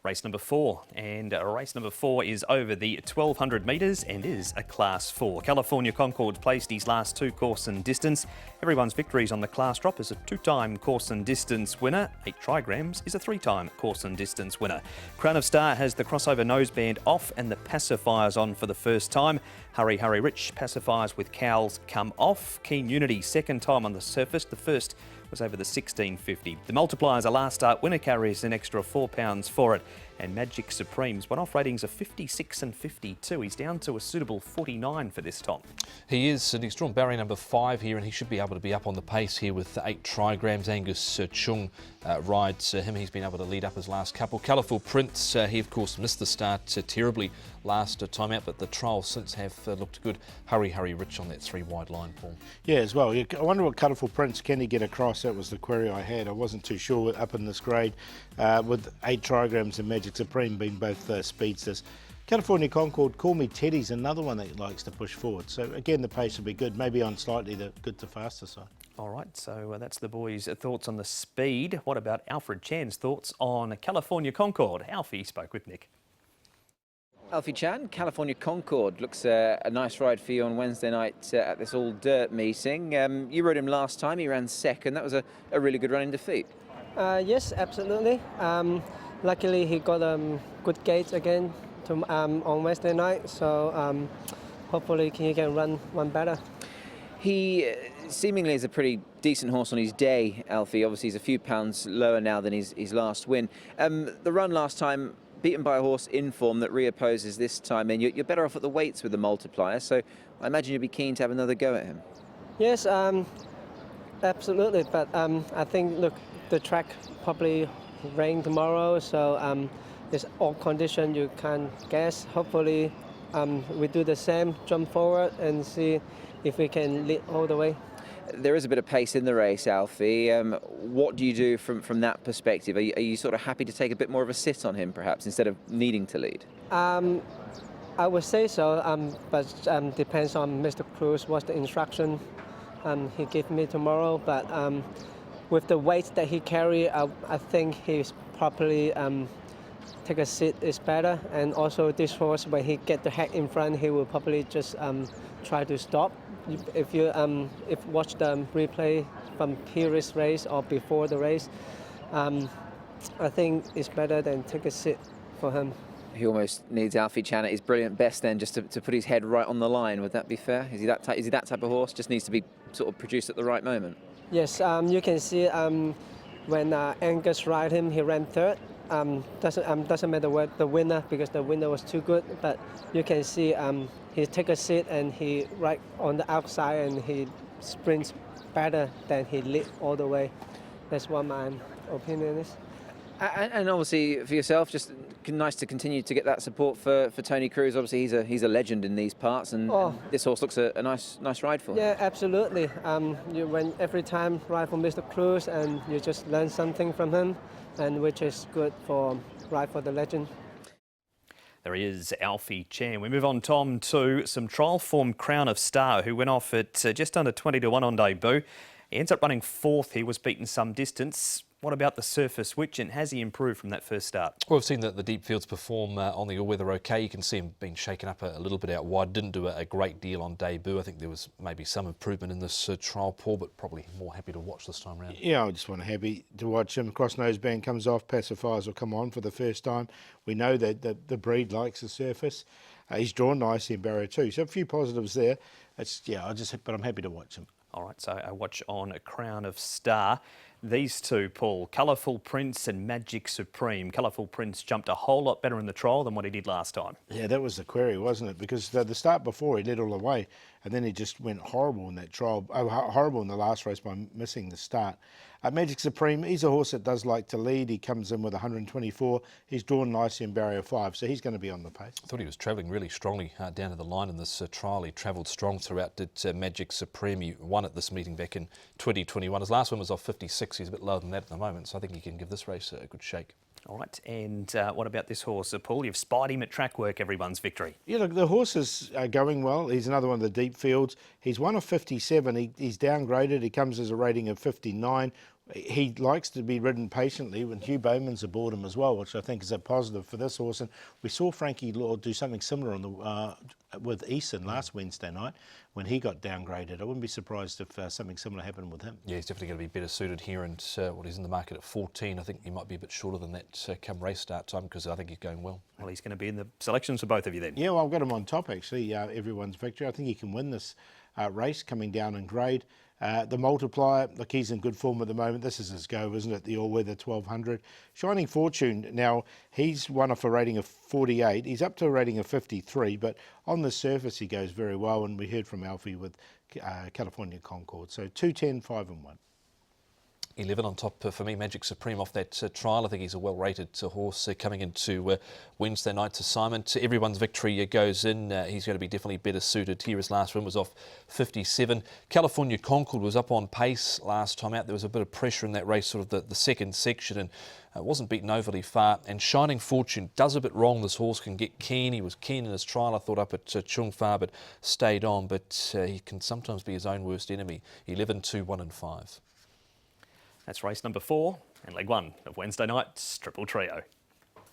Race number 4, and race number 4 is over the 1200 metres and is a Class 4. California Concord placed his last 2 course and distance. Everyone's Victories on the class drop is a 2-time course and distance winner. 8 Trigrams is a 3-time course and distance winner. Crown of Star has the crossover noseband off and the pacifiers on for the first time. Hurry Hurry Rich pacifiers with cowls come off. Keen Unity 2nd time on the surface. The first was over the 1650. The multipliers, a last start winner, carries an extra £4 for it. And Magic Supreme's one-off ratings of 56 and 52. He's down to a suitable 49 for this top. He is, and he's drawn barrier number 5 here, and he should be able to be up on the pace here with 8 Trigrams. Angus Chung rides him. He's been able to lead up his last couple. Colourful Prince, he of course missed the start terribly last time out, but the trials since have looked good. Hurry Hurry Rich on that 3-wide line, Paul. Yeah, as well. I wonder what Colourful Prince can he get across. That was the query I had. I wasn't too sure up in this grade with 8 Trigrams and Magic Supreme being both speedsters. California Concord, Call Me Teddy's another one that he likes to push forward. So again, the pace will be good, maybe on slightly the good to faster side. All right, so that's the boys' thoughts on the speed. What about Alfred Chan's thoughts on California Concord? Alfie spoke with Nick. Alfie Chan, California Concord looks a nice ride for you on Wednesday night at this all-dirt meeting. You rode him last time, he ran 2nd. That was a really good run in defeat. Yes, absolutely. Luckily, he got good gate again on Wednesday night, so hopefully he can run one better. He seemingly is a pretty decent horse on his day, Alfie. Obviously, he's a few pounds lower now than his last win. The run last time, beaten by a horse in form that reopposes this time, and you're better off at the weights with the multiplier, so I imagine you'd be keen to have another go at him. Yes, absolutely, but I think, look, the track probably rain tomorrow, so it's all condition you can't guess. Hopefully we do the same, jump forward and see if we can lead all the way. There is a bit of pace in the race, Alfie. What do you do from that perspective? Are you sort of happy to take a bit more of a sit on him, perhaps, instead of needing to lead? I would say so, but depends on Mr. Cruz, what's the instruction he gave me tomorrow. But with the weight that he carry, I think he's probably take a seat is better. And also this horse, when he get the head in front, he will probably just try to stop. If you watch the replay from previous race or before the race, I think it's better than take a seat for him. He almost needs Alfie Chan at his brilliant best then, just to put his head right on the line. Would that be fair? Is he that type of horse? Just needs to be sort of produced at the right moment. Yes, you can see when Angus ride him, he ran 3rd. Doesn't matter what the winner, because the winner was too good, but you can see he take a seat and he right on the outside and he sprints better than he lead all the way. That's what my opinion is. And obviously for yourself, just nice to continue to get that support for Tony Cruz. Obviously he's a legend in these parts, and this horse looks a nice ride for him. Yeah, absolutely. When every time ride for Mr. Cruz, and you just learn something from him, and which is good for ride for the legend. There he is, Alfie Chan. We move on, Tom, to some trial form Crown of Star, who went off at just under 20 to 1 on debut. He ends up running 4th. He was beaten some distance. What about the surface switch, and has he improved from that first start? Well, we've seen that the deep fields perform on the all-weather okay. You can see him being shaken up a little bit out wide. Didn't do a great deal on debut. I think there was maybe some improvement in this trial, Paul, but probably more happy to watch this time around. Yeah, I just want to happy to watch him. Cross nose band comes off, pacifiers will come on for the first time. We know that the breed likes the surface. He's drawn nicely in barrier 2, so a few positives there. But I'm happy to watch him. All right, so I watch on a Crown of Star. These two, Paul, Colourful Prince and Magic Supreme. Colourful Prince jumped a whole lot better in the trial than what he did last time. Yeah, that was the query, wasn't it? Because the start before, he led all the way, and then he just went horrible in that trial, horrible in the last race by missing the start. Magic Supreme, he's a horse that does like to lead. He comes in with 124. He's drawn nicely in barrier 5, so he's going to be on the pace. I thought he was travelling really strongly down to the line in this trial. He travelled strong throughout, did Magic Supreme. He won at this meeting back in 2021. His last one was off 56. He's a bit lower than that at the moment, so I think he can give this race a good shake. All right, and what about this horse, Paul? You've spied him at track work, everyone's Victory. Yeah, look, the horse is going well. He's another one of the deep fields. He's one of 57. He's downgraded. He comes as a rating of 59. he likes to be ridden patiently when Hugh Bowman's aboard him as well, which I think is a positive for this horse. And we saw Frankie Lord do something similar on the with Easton last Wednesday night when he got downgraded. I wouldn't be surprised if something similar happened with him. Yeah, he's definitely going to be better suited here, and he's in the market at 14. I think he might be a bit shorter than that come race start time, because I think he's going well. Well, he's going to be in the selections for both of you then. Yeah, well, I've got him on top actually, everyone's victory. I think he can win this race coming down in grade. The multiplier, look, he's in good form at the moment. This is his go, isn't it? The all-weather 1200. Shining Fortune, now he's won off a rating of 48. He's up to a rating of 53, but on the surface he goes very well, and we heard from Alfie with California Concord. So 210, 5 and 1. 11 on top for me, Magic Supreme off that trial. I think he's a well-rated horse coming into Wednesday night's assignment. Everyone's victory goes in. He's going to be definitely better suited here. His last win was off 57. California Concord was up on pace last time out. There was a bit of pressure in that race, sort of the second section, and wasn't beaten overly far. And Shining Fortune does a bit wrong. This horse can get keen. He was keen in his trial, I thought, up at Chung Fa, but stayed on. But he can sometimes be his own worst enemy. 11, 2, 1 and 5. That's race number 4 and leg 1 of Wednesday night's Triple Trio.